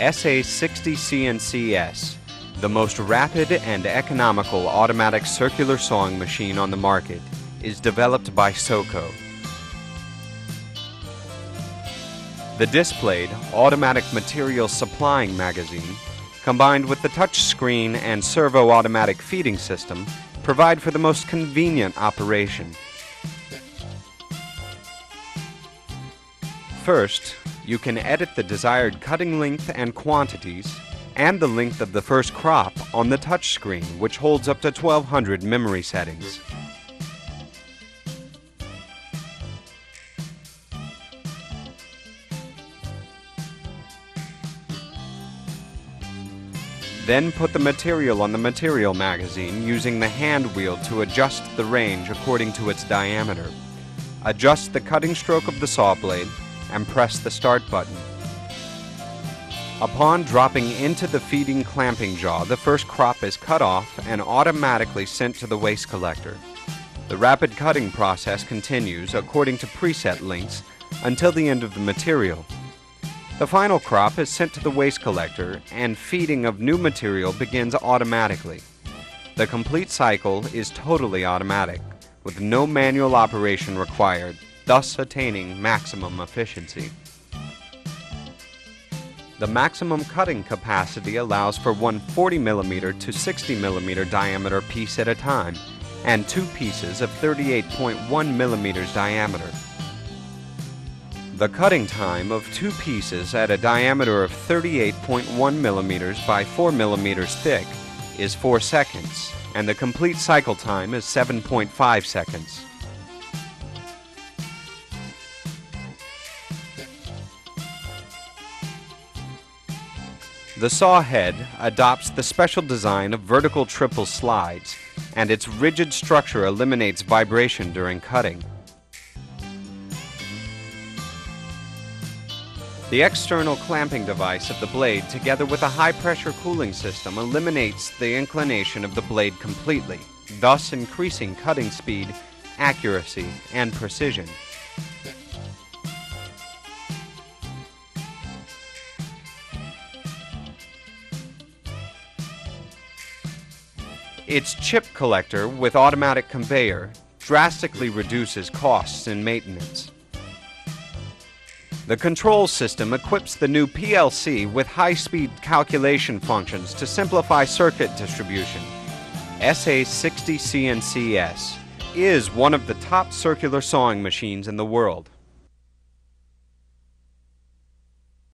SA-60 CNCS, the most rapid and economical automatic circular sawing machine on the market, is developed by SOCO. The displayed automatic material supplying magazine, combined with the touch screen and servo-automatic feeding system, provide for the most convenient operation. First, you can edit the desired cutting length and quantities, and the length of the first crop on the touch screen, which holds up to 1200 memory settings. Then put the material on the material magazine using the hand wheel to adjust the range according to its diameter. Adjust the cutting stroke of the saw blade and press the start button. Upon dropping into the feeding clamping jaw, the first crop is cut off and automatically sent to the waste collector. The rapid cutting process continues according to preset lengths until the end of the material. The final crop is sent to the waste collector and feeding of new material begins automatically. The complete cycle is totally automatic, with no manual operation required, thus attaining maximum efficiency. The maximum cutting capacity allows for one 40mm to 60mm diameter piece at a time, and two pieces of 38.1mm diameter. The cutting time of two pieces at a diameter of 38.1mm by 4mm thick is 4 seconds, and the complete cycle time is 7.5 seconds. The saw head adopts the special design of vertical triple slides, and its rigid structure eliminates vibration during cutting. The external clamping device of the blade, together with a high-pressure cooling system, eliminates the inclination of the blade completely, thus increasing cutting speed, accuracy, and precision. Its chip collector with automatic conveyor drastically reduces costs in maintenance. The control system equips the new PLC with high-speed calculation functions to simplify circuit distribution. SA-60 CNCS is one of the top circular sawing machines in the world.